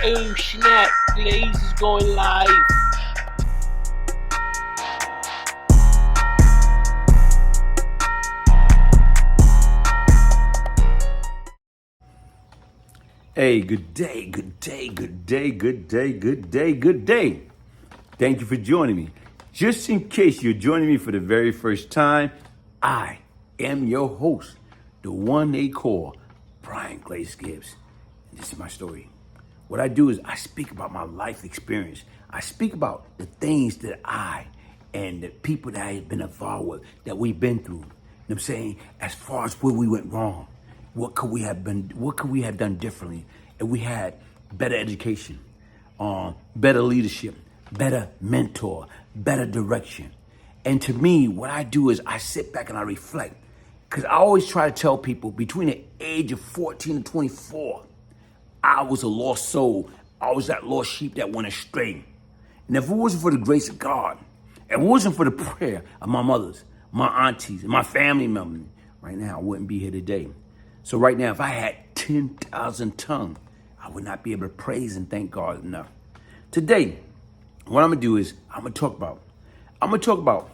Oh snap, Glaze is going live. Hey, good day, good day, good day, good day, good day, good day. Thank you for joining me. Just in case you're joining me for the very first time, I am your host, the one they call Glaze Gibbs. This is my story. What I do is I speak about my life experience. I speak about the things that I and the people that I have been involved with, that we've been through. You know what I'm saying? As far as where we went wrong, what could we have done differently if we had better education, better leadership, better mentor, better direction. And to me, what I do is I sit back and I reflect. Because I always try to tell people between the age of 14 and 24, I was a lost soul. I was that lost sheep that went astray. And if it wasn't for the grace of God, if it wasn't for the prayer of my mothers, my aunties, and my family members, right now I wouldn't be here today. So right now, if I had 10,000 tongues, I would not be able to praise and thank God enough. Today, what I'm gonna do is I'm gonna talk about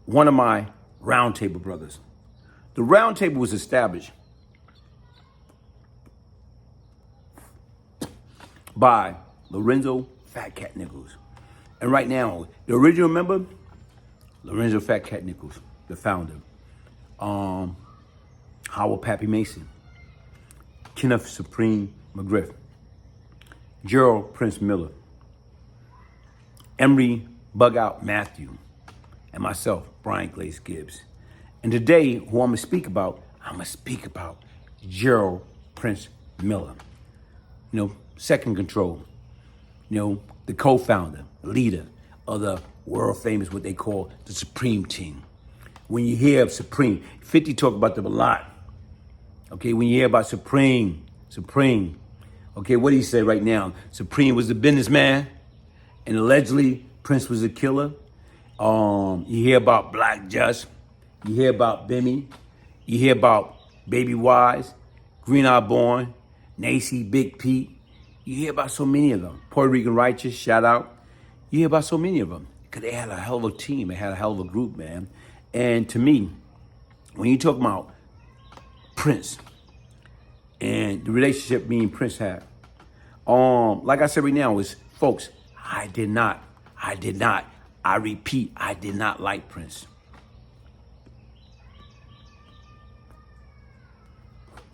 one of my roundtable brothers. The roundtable was established by Lorenzo Fat Cat Nichols. And right now, the original member, Lorenzo Fat Cat Nichols, the founder. Howard Pappy Mason, Kenneth Supreme McGriff, Gerald Prince Miller, Emery Bugout Matthew, and myself, Glaze Gibbs. And today, who I'm gonna speak about Gerald Prince Miller. You know, second control. You know, the co-founder, leader of the world famous, what they call the Supreme Team. When you hear of Supreme, 50 talk about them a lot. Okay, when you hear about Supreme, okay, what do you say right now? Supreme was a businessman, and allegedly Prince was a killer. You hear about Black Just, you hear about Bimmy, you hear about Baby Wise, Green Eye Born, Nacy, Big Pete. You hear about so many of them. Puerto Rican Righteous, shout out. You hear about so many of them because they had a hell of a team, they had a hell of a group, man. And to me, when you talk about Prince and the relationship me and Prince had, like I said right now, is folks, I did not, I repeat, I did not like Prince.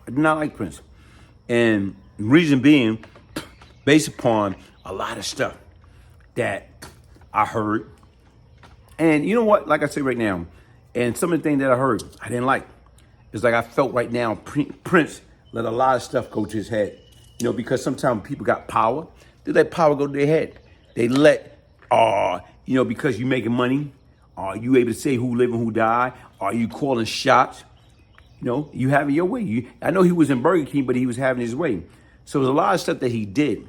I did not like Prince. And the reason being, based upon a lot of stuff that I heard. And you know what, like I say right now, and some of the things that I heard, I didn't like. It's like I felt right now, Prince let a lot of stuff go to his head. You know, because sometimes people got power, they let power go to their head. They let, you know, because you making money, are you able to say who live and who die? Are you calling shots? You know, you having your way. I know he was in Burger King, but he was having his way. So there's a lot of stuff that he did.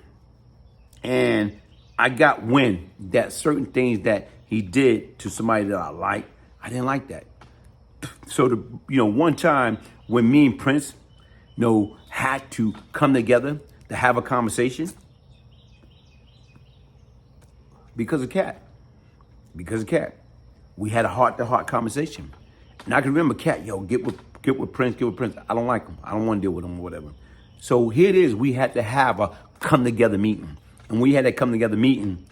And I got wind that certain things that he did to somebody that I like, I didn't like that. So, one time when me and Prince, had to come together to have a conversation because of Cat. We had a heart-to-heart conversation. And I can remember Cat, get with Prince. I don't like him. I don't want to deal with him or whatever. So here it is. We had to have a come-together meeting. And we had that come-together meeting,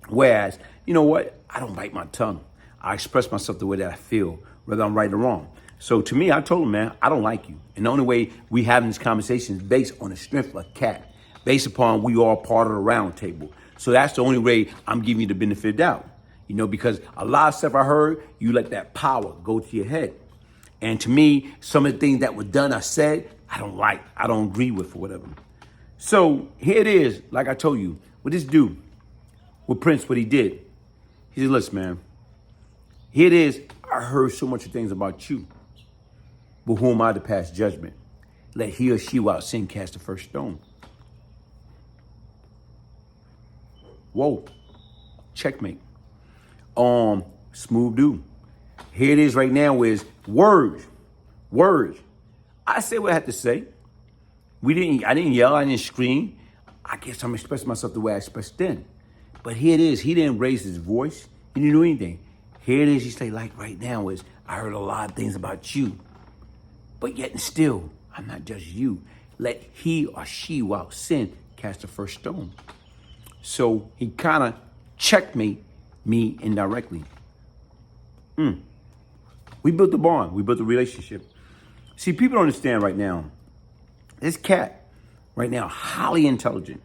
whereas, you know what? I don't bite my tongue. I express myself the way that I feel, whether I'm right or wrong. So to me, I told him, man, I don't like you. And the only way we having this conversation is based on the strength of Cat, based upon we all part of the round table. So that's the only way I'm giving you the benefit of doubt. Because a lot of stuff I heard, you let that power go to your head. And to me, some of the things that were done, I said, I don't like, I don't agree with or whatever. So here it is, like I told you, with this dude, with Prince, what he did. He said, listen, man, here it is. I heard so much of things about you. But who am I to pass judgment? Let he or she without sin cast the first stone. Whoa. Checkmate. Smooth dude. Here it is right now is words. I said what I had to say. I didn't yell, I didn't scream. I guess I'm expressing myself the way I expressed then. But here it is. He didn't raise his voice. He didn't do anything. Here it is. He say, like right now is, I heard a lot of things about you. But yet and still, I'm not judging you. Let he or she without sin cast the first stone. So he kind of checkmate me indirectly. We built the bond. We built the relationship. See, people don't understand right now. This cat, right now, highly intelligent.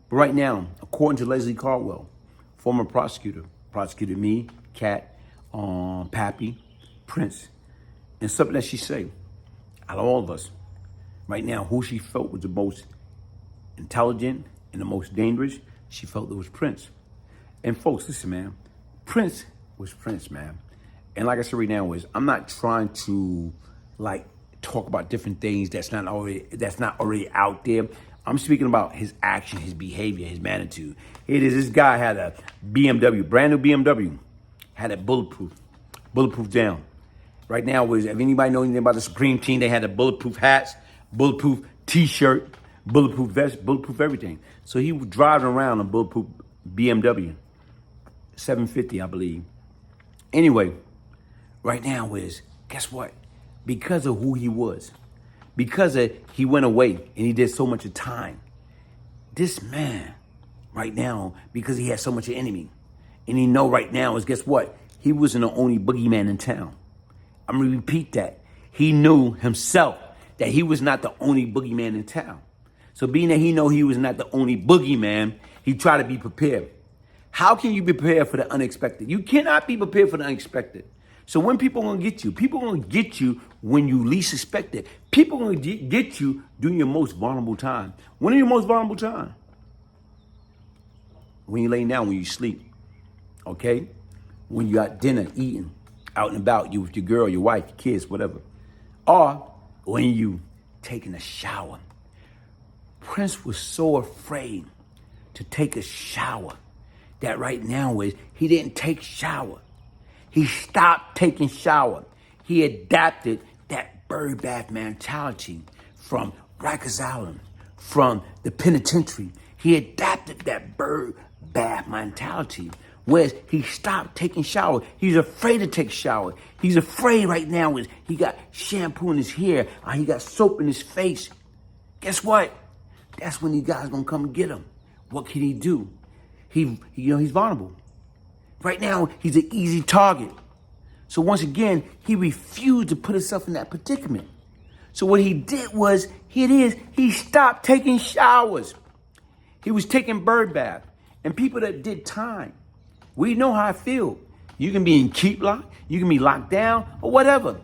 But right now, according to Leslie Caldwell, former prosecutor, prosecuted me, Cat, Pappy, Prince, and something that she said, out of all of us, right now, who she felt was the most intelligent and the most dangerous, she felt it was Prince. And folks, listen, man, Prince was Prince, man. And like I said right now, I'm not trying to like talk about different things that's not already out there. I'm speaking about his action, his behavior, his attitude. It is, this guy had a BMW, brand new BMW, had it bulletproof down. Right now, if anybody knows anything about the Supreme Team, they had the bulletproof hats, bulletproof T-shirt, bulletproof vest, bulletproof everything. So he was driving around a bulletproof BMW, 750, I believe. Anyway, right now guess what? Because of who he was, because he went away and he did so much of time. This man, right now, because he had so much enemy, and he know right now guess what? He wasn't the only boogeyman in town. I'm gonna repeat that. He knew himself that he was not the only boogeyman in town. So being that he know he was not the only boogeyman, he tried to be prepared. How can you be prepared for the unexpected? You cannot be prepared for the unexpected. So when people are gonna get you, people are gonna get you when you least expect it. People are gonna get you during your most vulnerable time. When are your most vulnerable time? When you lay down, when you sleep, okay? When you at dinner, eating, out and about, you with your girl, your wife, your kids, whatever. Or when you taking a shower. Prince was so afraid to take a shower that right now he didn't take shower. He stopped taking shower. He adapted that bird bath mentality from Rikers Island, from the penitentiary. He adapted that bird bath mentality where he stopped taking shower. He's afraid to take shower. He's afraid right now he got shampoo in his hair, or he got soap in his face. Guess what? That's when these guys gonna come and get him. What can he do? He's vulnerable. Right now, he's an easy target. So once again, he refused to put himself in that predicament. So what he did he stopped taking showers. He was taking bird bath. And people that did time, we know how I feel. You can be in keep lock, you can be locked down, or whatever.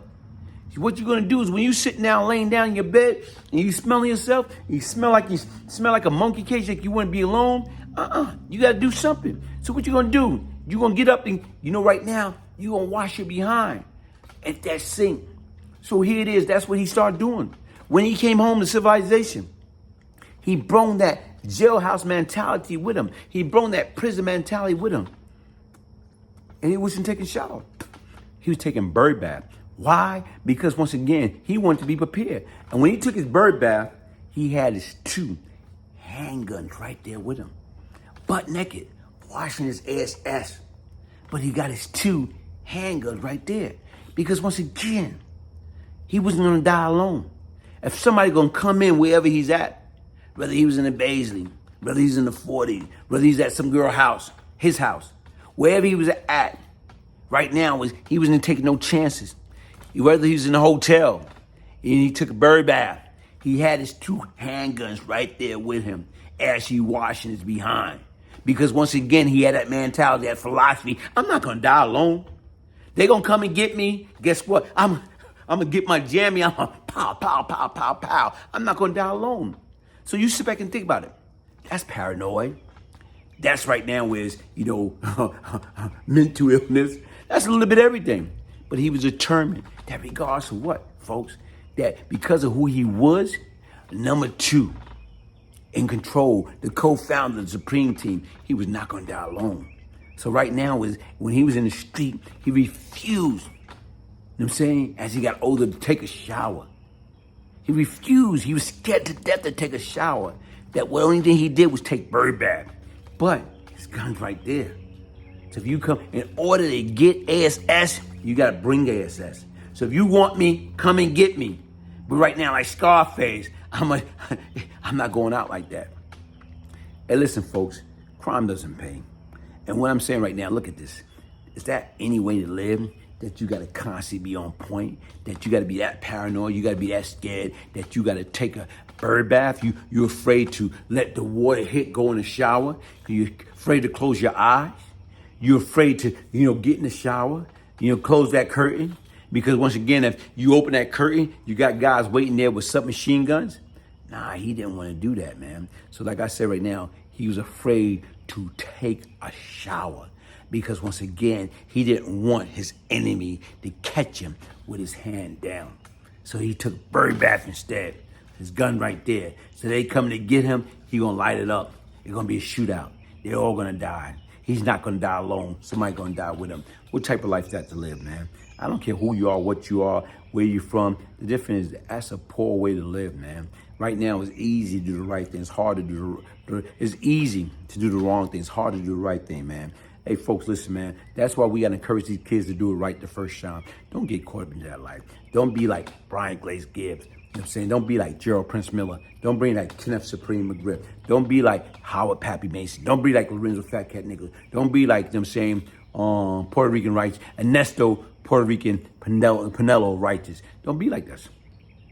What you're gonna do is when you sitting down, laying down in your bed, and you smelling yourself, you smell like a monkey cage, like you wouldn't be alone. You gotta do something. So what you gonna do? You gonna get up and right now you gonna wash your behind at that sink. So here it is. That's what he started doing when he came home to civilization. He brought that jailhouse mentality with him. He brought that prison mentality with him, and he wasn't taking shower. He was taking bird bath. Why? Because once again, he wanted to be prepared. And when he took his bird bath, he had his 2 handguns right there with him, butt naked, washing his ass. But he got his 2 handguns right there. Because once again, he wasn't gonna die alone. If somebody gonna come in wherever he's at, whether he was in the Baisley, whether he's in the 40, whether he's at some girl house, his house, wherever he was at, right now he wasn't taking no chances. Whether he was in a hotel and he took a bird bath, he had his 2 handguns right there with him as he washing his behind. Because once again, he had that mentality, that philosophy. I'm not gonna die alone. They gonna come and get me. Guess what? I'm gonna get my jammy. I'm gonna pow, pow, pow, pow, pow. I'm not gonna die alone. So you sit back and think about it. That's paranoid. That's right now mental illness. That's a little bit of everything. But he was determined that regardless of what, folks, that because of who he was, number 2, in control, the co-founder of the Supreme Team, he was not going to die alone. So right now, when he was in the street, he refused, as he got older, to take a shower. He refused. He was scared to death to take a shower. that the only thing he did was take bird bath. But his gun's right there. So if you come, in order to get ASS, you gotta bring ASS. So if you want me, come and get me. But right now, like Scarface, I'm not going out like that. Hey, listen, folks, crime doesn't pay. And what I'm saying right now, look at this. Is that any way to live? That you gotta constantly be on point? That you gotta be that paranoid? You gotta be that scared? That you gotta take a bird bath? You're afraid to let the water go in the shower? You're afraid to close your eyes? You're afraid to, get in the shower? Close that curtain? Because once again, if you open that curtain, you got guys waiting there with submachine guns? Nah, he didn't want to do that, man. So like I said right now, he was afraid to take a shower. Because once again, he didn't want his enemy to catch him with his hand down. So he took bird bath instead. His gun right there. So they come to get him, he gonna light it up. It's gonna be a shootout. They're all gonna die. He's not gonna die alone. Somebody gonna die with him. What type of life is that to live, man? I don't care who you are, what you are, where you're from. The difference is that's a poor way to live, man. Right now, it's easy to do the right thing. It's hard to do it's easy to do the wrong thing. It's hard to do the right thing, man. Hey, folks, listen, man. That's why we got to encourage these kids to do it right the first time. Don't get caught up into that life. Don't be like Glaze Gibbs. You know what I'm saying? Don't be like Gerald Prince Miller. Don't be like Kenneth Supreme McGriff. Don't be like Howard Pappy Mason. Don't be like Lorenzo Fat Cat Nicholas. Don't be like, you know what I'm saying, Puerto Rican Righteous, Ernesto Puerto Rican Pinello Righteous. Don't be like this.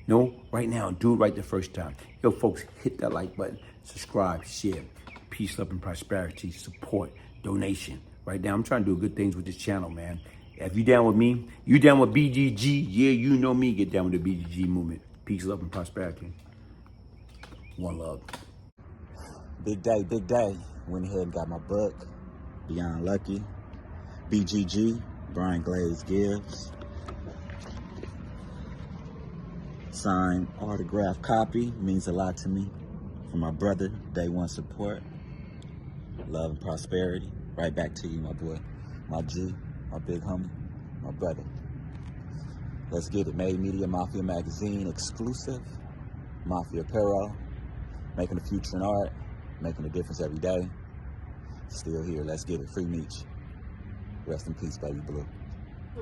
No, right now, do it right the first time. Yo, folks, hit that like button, subscribe, share. Peace, love, and prosperity, support, donation. Right now, I'm trying to do good things with this channel, man. If you down with me, you down with BGG, yeah, you know me, get down with the BGG movement. Peace, love, and prosperity. One love. Big day, big day. Went ahead and got my book, Beyond Lucky. BGG, Glaze Gibbs. Signed autograph copy, means a lot to me. For my brother, day one support. Love and prosperity. Right back to you, my boy. My G, my big homie, my brother. Let's get it. Made Media Mafia Magazine exclusive. Mafia Apparel. Making a future in art. Making a difference every day. Still here. Let's get it. Free Meech. Rest in peace, baby blue.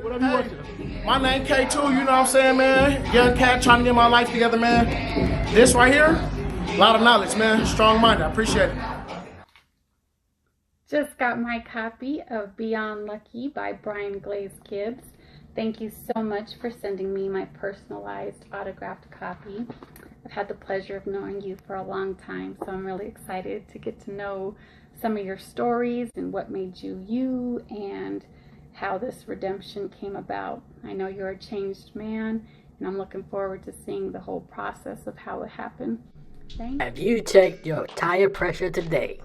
Whatever you want to. My name K2, you know what I'm saying, man? Young cat trying to get my life together, man. This right here, a lot of knowledge, man. Strong minded. I appreciate it. Just got my copy of Beyond Lucky by Glaze Gibbs. Thank you so much for sending me my personalized autographed copy. I've had the pleasure of knowing you for a long time, so I'm really excited to get to know some of your stories and what made you you and how this redemption came about. I know you're a changed man, and I'm looking forward to seeing the whole process of how it happened. Thanks. Have you checked your tire pressure today?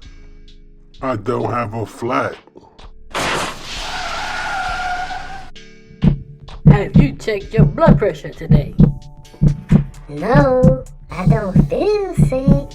I don't have a flat. Have you checked your blood pressure today? No, I don't feel sick.